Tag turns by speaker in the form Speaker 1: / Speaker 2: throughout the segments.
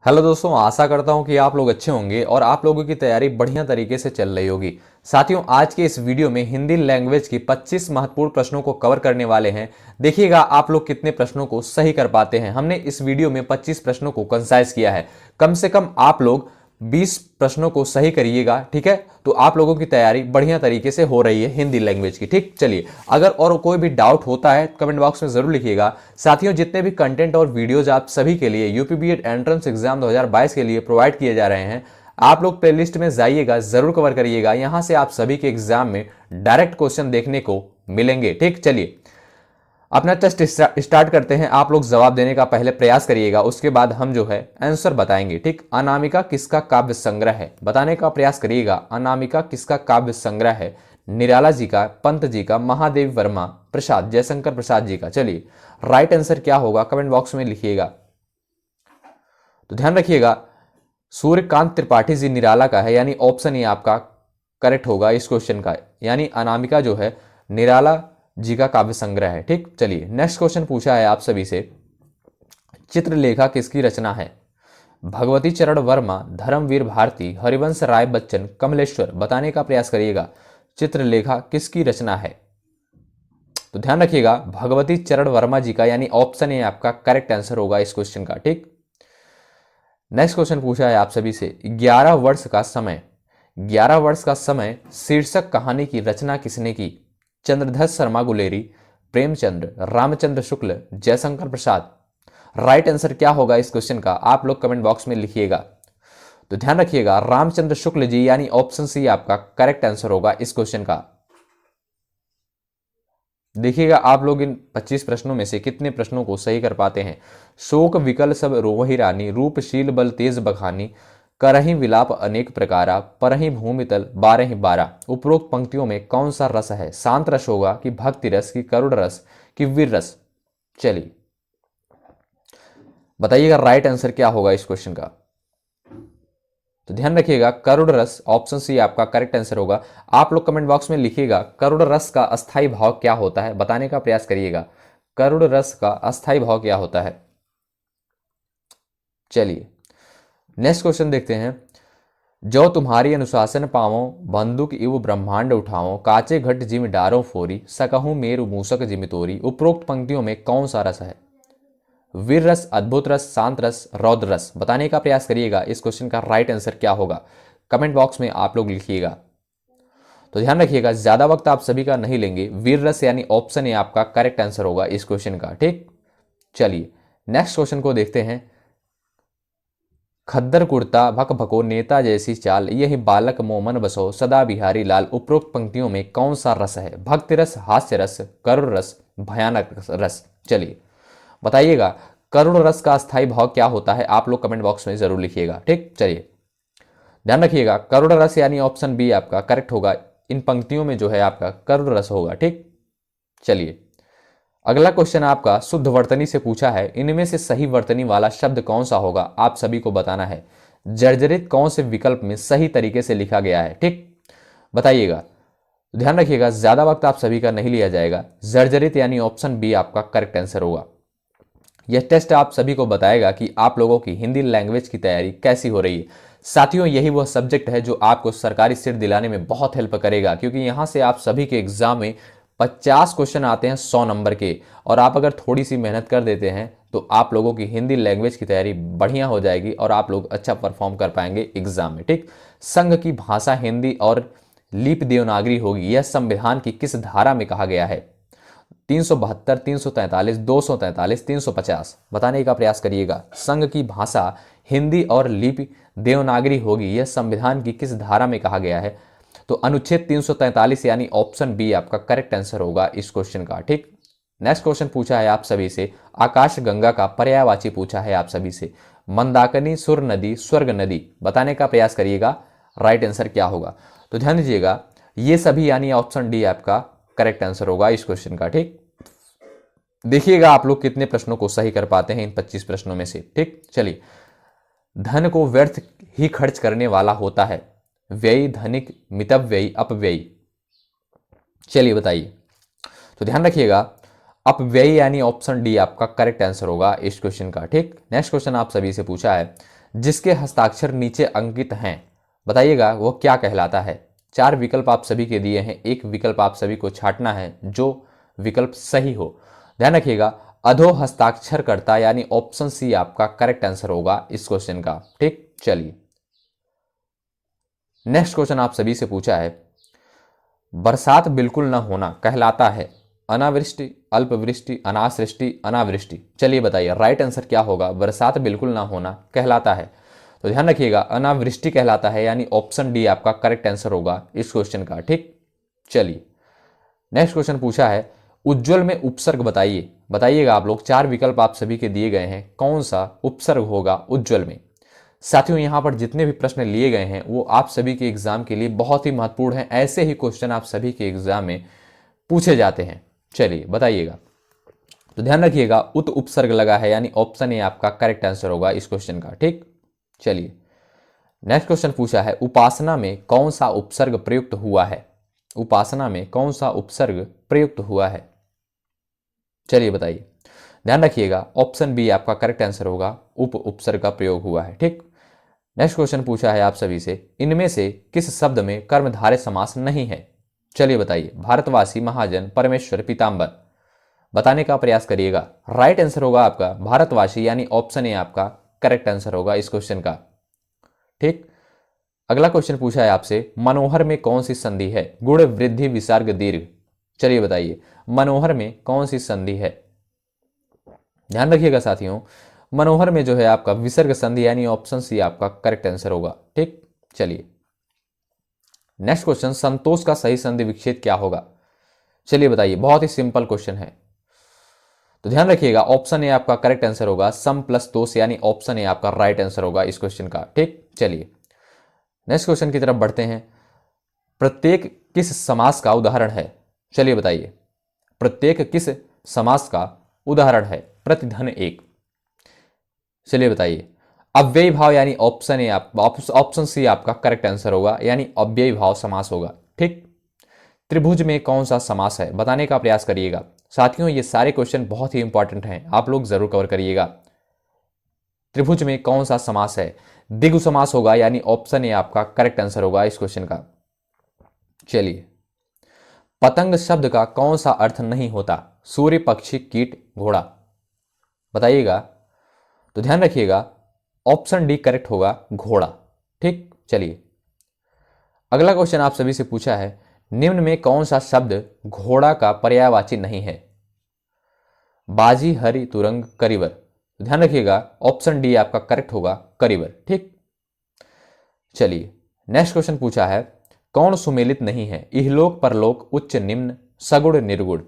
Speaker 1: Hello दोस्तों, आशा करता हूं कि आप लोग अच्छे होंगे और आप लोगों की तैयारी बढ़िया तरीके से चल रही होगी। साथियों, आज के इस वीडियो में हिंदी लैंग्वेज की 25 महत्वपूर्ण प्रश्नों को कवर करने वाले हैं। देखिएगा आप लोग कितने प्रश्नों को सही कर पाते हैं। हमने इस वीडियो में 25 प्रश्नों को कंसाइज किया है। कम से कम आप लोग 20 प्रश्नों को सही करिएगा, ठीक है। तो आप लोगों की तैयारी बढ़िया तरीके से हो रही है हिंदी लैंग्वेज की, ठीक। चलिए, अगर और कोई भी डाउट होता है कमेंट बॉक्स में जरूर लिखिएगा। साथियों, जितने भी कंटेंट और वीडियोज आप सभी के लिए यूपी बीएड एंट्रेंस एग्जाम 2022 के लिए प्रोवाइड किए जा रहे हैं, आप लोग प्लेलिस्ट में जाइएगा, जरूर कवर करिएगा। यहां से आप सभी के एग्जाम में डायरेक्ट क्वेश्चन देखने को मिलेंगे, ठीक। चलिए, अपना टेस्ट स्टार्ट करते हैं। आप लोग जवाब देने का पहले प्रयास करिएगा, उसके बाद हम जो है आंसर बताएंगे, ठीक। अनामिका किसका काव्य संग्रह है, बताने का प्रयास करिएगा। अनामिका किसका काव्य संग्रह है? निराला जी का, पंत जी का, महादेवी वर्मा प्रसाद, जयशंकर प्रसाद जी का। चलिए, राइट आंसर क्या होगा कमेंट बॉक्स में लिखिएगा। तो ध्यान रखिएगा, सूर्यकांत त्रिपाठी जी निराला का है, यानी ऑप्शन ए आपका करेक्ट होगा इस क्वेश्चन का। यानी अनामिका जो है निराला जी का काव्य संग्रह है, ठीक। चलिए, नेक्स्ट क्वेश्चन पूछा है आप सभी से, चित्रलेखा किसकी रचना है? भगवती चरण वर्मा, धर्मवीर भारती, हरिवंश राय बच्चन, कमलेश्वर। बताने का प्रयास करिएगा, चित्रलेखा किसकी रचना है? तो ध्यान रखिएगा, भगवती चरण वर्मा जी का, यानी ऑप्शन ए आपका करेक्ट आंसर होगा इस क्वेश्चन का, ठीक। नेक्स्ट क्वेश्चन पूछा है आप सभी से, 11 वर्ष का समय, 11 वर्ष का समय शीर्षक कहानी की रचना किसने की? चंद्रधर शर्मा गुलेरी, प्रेमचंद्र, रामचंद्र शुक्ल, जयशंकर प्रसाद। राइट आंसर क्या होगा इस क्वेश्चन का, आप लोग कमेंट बॉक्स में लिखिएगा। तो ध्यान रखिएगा, रामचंद्र शुक्ल जी, यानी ऑप्शन सी आपका करेक्ट आंसर होगा इस क्वेश्चन का। देखिएगा आप लोग इन 25 प्रश्नों में से कितने प्रश्नों को सही कर पाते हैं। शोक विकल सब रोवहि रानी, रूपशील बल तेज बखानी, करहि विलाप अनेक प्रकारा, परहि भूमि तल बारहि बारा। उपरोक्त पंक्तियों में कौन सा रस है? शांत रस होगा कि भक्ति रस कि करुण रस कि वीर रस? चलिए, बताइएगा राइट आंसर क्या होगा इस क्वेश्चन का। तो ध्यान रखिएगा, करुण रस, ऑप्शन सी आपका करेक्ट आंसर होगा। आप लोग कमेंट बॉक्स में लिखिएगा, करुण रस का अस्थाई भाव क्या होता है? बताने का प्रयास करिएगा, करुण रस का अस्थाई भाव क्या होता है। चलिए, नेक्स्ट क्वेश्चन देखते हैं, जो तुम्हारी अनुशासन पावो, बंदूक इव ब्रह्मांड उठाओ, काचे घट जिम डारो फोरी, सकहूं मेरु मूसक जिम तोरी। उपरोक्त पंक्तियों में कौन सा रस है? वीर रस, अद्भुत रस, शांत रस, रौद्र रस। बताने का प्रयास करिएगा, इस क्वेश्चन का राइट आंसर क्या होगा कमेंट बॉक्स में आप लोग लिखिएगा। तो ध्यान रखिएगा, ज्यादा वक्त आप सभी का नहीं लेंगे, वीर रस यानी ऑप्शन ए आपका करेक्ट आंसर होगा इस क्वेश्चन का, ठीक। चलिए, नेक्स्ट क्वेश्चन को देखते हैं, खद्दर कुर्ता भक भको, नेता जैसी चाल, यही बालक मोमन बसो, सदा बिहारी लाल। उपरोक्त पंक्तियों में कौन सा रस है? भक्ति रस, हास्य रस, करुण रस, भयानक रस। चलिए, बताइएगा, करुण रस का अस्थाई भाव क्या होता है? आप लोग कमेंट बॉक्स में जरूर लिखिएगा, ठीक। चलिए, ध्यान रखिएगा, करुण रस यानी ऑप्शन बी आपका करेक्ट होगा। इन पंक्तियों में जो है आपका करुण रस होगा, ठीक। चलिए, अगला क्वेश्चन आपका शुद्ध वर्तनी से पूछा है, इनमें से सही वर्तनी वाला शब्द कौन सा होगा? आप सभी को बताना है। जर्जरित कौन से विकल्प में सही तरीके से लिखा गया है, ठीक। बताइएगा, ध्यान रखिएगा, ज्यादा वक्त आप सभी का नहीं लिया जाएगा। जर्जरित यानी ऑप्शन बी आपका करेक्ट आंसर होगा। यह टेस्ट आप सभी को बताएगा कि आप लोगों की हिंदी लैंग्वेज की तैयारी कैसी हो रही है। साथियों, यही वह सब्जेक्ट है जो आपको सरकारी सीट दिलाने में बहुत हेल्प करेगा, क्योंकि यहां से आप सभी के एग्जाम में 50 क्वेश्चन आते हैं 100 नंबर के, और आप अगर थोड़ी सी मेहनत कर देते हैं तो आप लोगों की हिंदी लैंग्वेज की तैयारी बढ़िया हो जाएगी और आप लोग अच्छा परफॉर्म कर पाएंगे एग्जाम में, ठीक। संघ की भाषा हिंदी और लिपि देवनागरी होगी, यह संविधान की किस धारा में कहा गया है? 372, 343, 243, 350। बताने का प्रयास करिएगा, संघ की भाषा हिंदी और लिपि देवनागरी होगी, यह संविधान की किस धारा में कहा गया है? तो अनुच्छेद 343 यानी ऑप्शन बी आपका करेक्ट आंसर होगा इस क्वेश्चन का, ठीक। नेक्स्ट क्वेश्चन पूछा है आप सभी से, आकाश गंगा का पर्यायवाची पूछा है आप सभी से, मंदाकिनी, सुर नदी, स्वर्ग नदी। बताने का प्रयास करिएगा, राइट आंसर क्या होगा। तो ध्यान दीजिएगा, ये सभी यानी ऑप्शन डी आपका करेक्ट आंसर होगा इस क्वेश्चन का, ठीक। देखिएगा आप लोग कितने प्रश्नों को सही कर पाते हैं इन 25 प्रश्नों में से, ठीक। चलिए, धन को व्यर्थ ही खर्च करने वाला होता है, व्ययी, धनिक, मितव्ययी, अपव्ययी। चलिए बताइए। तो ध्यान रखिएगा, अपव्ययी यानी ऑप्शन डी आपका करेक्ट आंसर होगा इस क्वेश्चन का, ठीक। नेक्स्ट क्वेश्चन आप सभी से पूछा है, जिसके हस्ताक्षर नीचे अंकित हैं, बताइएगा वो क्या कहलाता है। 4 विकल्प आप सभी के दिए हैं, एक विकल्प आप सभी को छांटना है जो विकल्प सही हो। ध्यान रखिएगा, अधो हस्ताक्षरकर्ता यानी ऑप्शन सी आपका करेक्ट आंसर होगा इस क्वेश्चन का। ठीक, चलिए नेक्स्ट क्वेश्चन आप सभी से पूछा है, बरसात बिल्कुल न होना कहलाता है अनावृष्टि, अल्पवृष्टि, अनासृष्टि, अनावृष्टि। चलिए बताइए राइट आंसर क्या होगा। बरसात बिल्कुल ना होना कहलाता है, तो ध्यान रखिएगा अनावृष्टि कहलाता है, यानी ऑप्शन डी आपका करेक्ट आंसर होगा इस क्वेश्चन का। ठीक, चलिए नेक्स्ट क्वेश्चन पूछा है, उज्ज्वल में उपसर्ग बताइए। बताइएगा आप लोग, 4 विकल्प आप सभी के दिए गए हैं, कौन सा उपसर्ग होगा उज्ज्वल में। साथियों यहां पर जितने भी प्रश्न लिए गए हैं वो आप सभी के एग्जाम के लिए बहुत ही महत्वपूर्ण हैं। ऐसे ही क्वेश्चन आप सभी के एग्जाम में पूछे जाते हैं। चलिए बताइएगा, तो ध्यान रखिएगा उत उपसर्ग लगा है, यानी ऑप्शन ए आपका करेक्ट आंसर होगा इस क्वेश्चन का। ठीक, चलिए नेक्स्ट क्वेश्चन पूछा है, उपासना में कौन सा उपसर्ग प्रयुक्त हुआ है। उपासना में कौन सा उपसर्ग प्रयुक्त हुआ है, चलिए बताइए। ध्यान रखिएगा ऑप्शन बी आपका करेक्ट आंसर होगा, उप उपसर्ग का प्रयोग हुआ है। ठीक, नेक्स्ट क्वेश्चन पूछा है आप सभी से, इनमें से किस शब्द में कर्मधारय समास नहीं है। चलिए बताइए, भारतवासी, महाजन, परमेश्वर, पीताम्बर। बताने का प्रयास करिएगा। राइट आंसर होगा आपका भारतवासी, यानी ऑप्शन ए आपका करेक्ट आंसर होगा इस क्वेश्चन का। ठीक, अगला क्वेश्चन पूछा है आपसे, मनोहर में कौन सी संधि है। गुण, वृद्धि, विसर्ग, दीर्घ। चलिए बताइए मनोहर में कौन सी संधि है। ध्यान रखिएगा साथियों, मनोहर में जो है आपका विसर्ग संधि, यानी ऑप्शन सी आपका करेक्ट आंसर होगा। ठीक, चलिए नेक्स्ट क्वेश्चन, संतोष का सही संधि विच्छेद क्या होगा। चलिए बताइए, बहुत ही सिंपल क्वेश्चन है, तो ध्यान रखिएगा ऑप्शन ए आपका करेक्ट आंसर होगा, सम प्लस दोष, यानी ऑप्शन ए आपका राइट आंसर होगा इस क्वेश्चन का। ठीक, चलिए नेक्स्ट क्वेश्चन की तरफ बढ़ते हैं, प्रत्येक किस समास का उदाहरण है। चलिए बताइए, प्रत्येक किस समास का उदाहरण है। प्रतिधन एक। चलिए बताइए, अव्ययी भाव, यानी ऑप्शन ए ऑप्शन सी आपका करेक्ट आंसर होगा, यानी अव्ययी भाव समास होगा। ठीक, त्रिभुज में कौन सा समास है, बताने का प्रयास करिएगा। साथियों ये सारे क्वेश्चन बहुत ही इंपॉर्टेंट हैं, आप लोग जरूर कवर करिएगा। त्रिभुज में कौन सा समास है, द्विगु समास होगा, यानी ऑप्शन ए आपका करेक्ट आंसर होगा इस क्वेश्चन का। चलिए, पतंग शब्द का कौन सा अर्थ नहीं होता। सूर्य, पक्षी, कीट, घोड़ा। बताइएगा, तो ध्यान रखिएगा ऑप्शन डी करेक्ट होगा, घोड़ा। ठीक, चलिए अगला क्वेश्चन आप सभी से पूछा है, निम्न में कौन सा शब्द घोड़ा का पर्यायवाची नहीं है। बाजी, हरि, तुरंग, करिवर। ध्यान रखिएगा ऑप्शन डी आपका करेक्ट होगा, करिवर। ठीक, चलिए नेक्स्ट क्वेश्चन पूछा है, कौन सुमेलित नहीं है। इहलोक, परलोक, उच्च, निम्न, सगुण, निर्गुण।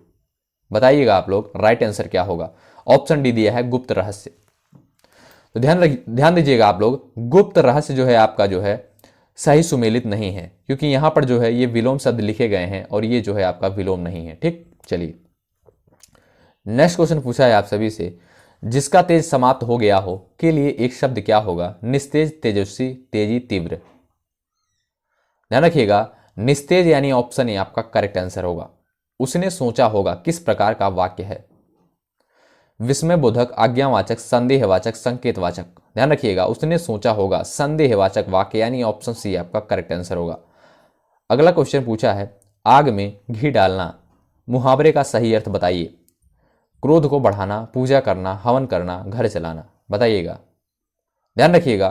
Speaker 1: बताइएगा आप लोग राइट आंसर क्या होगा। ऑप्शन डी दिया है, गुप्त रहस्य। तो ध्यान दीजिएगा आप लोग, गुप्त रहस्य जो है आपका जो है सही सुमेलित नहीं है, क्योंकि यहां पर जो है ये विलोम शब्द लिखे गए हैं और ये जो है आपका विलोम नहीं है। ठीक, चलिए नेक्स्ट क्वेश्चन पूछा है आप सभी से, जिसका तेज समाप्त हो गया हो के लिए एक शब्द क्या होगा। निस्तेज, तेजस्वी, तेजी, तीव्र। ध्यान रखिएगा निस्तेज यानी ऑप्शन ए आपका करेक्ट आंसर होगा। उसने सोचा होगा किस प्रकार का वाक्य है। विस्मयबोधक, आज्ञावाचक, संदेहवाचक, संकेतवाचक। ध्यान रखिएगा उसने सोचा होगा संदेहवाचक वाक्य, यानी ऑप्शन सी आपका करेक्ट आंसर होगा। अगला क्वेश्चन पूछा है, आग में घी डालना मुहावरे का सही अर्थ बताइए। क्रोध को बढ़ाना, पूजा करना, हवन करना, घर चलाना। बताइएगा, ध्यान रखिएगा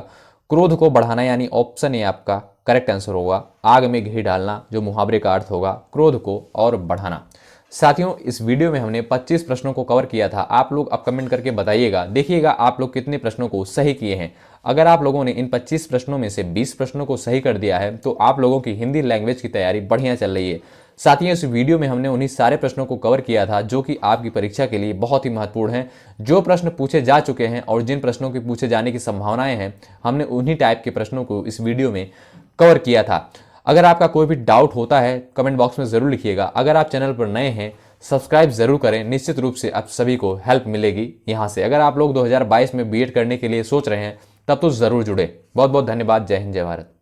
Speaker 1: क्रोध को बढ़ाना यानी ऑप्शन ए आपका करेक्ट आंसर होगा। आग में घी डालना जो मुहावरे का अर्थ होगा क्रोध को और बढ़ाना। साथियों इस वीडियो में हमने 25 प्रश्नों को कवर किया था। आप लोग अब कमेंट करके बताइएगा, देखिएगा आप लोग कितने प्रश्नों को सही किए हैं। अगर आप लोगों ने इन 25 प्रश्नों में से 20 प्रश्नों को सही कर दिया है तो आप लोगों की हिंदी लैंग्वेज की तैयारी बढ़िया चल रही है। साथियों इस वीडियो में हमने उन्हीं सारे प्रश्नों को कवर किया था जो कि आपकी परीक्षा के लिए बहुत ही महत्वपूर्ण हैं। जो प्रश्न पूछे जा चुके हैं और जिन प्रश्नों के पूछे जाने की संभावनाएं हैं, हमने उन्हीं टाइप के प्रश्नों को इस वीडियो में कवर किया था। अगर आपका कोई भी डाउट होता है कमेंट बॉक्स में जरूर लिखिएगा। अगर आप चैनल पर नए हैं सब्सक्राइब जरूर करें, निश्चित रूप से आप सभी को हेल्प मिलेगी यहाँ से। अगर आप लोग 2022 में बीएड करने के लिए सोच रहे हैं तब तो जरूर जुड़े। बहुत बहुत धन्यवाद। जय हिंद, जय भारत।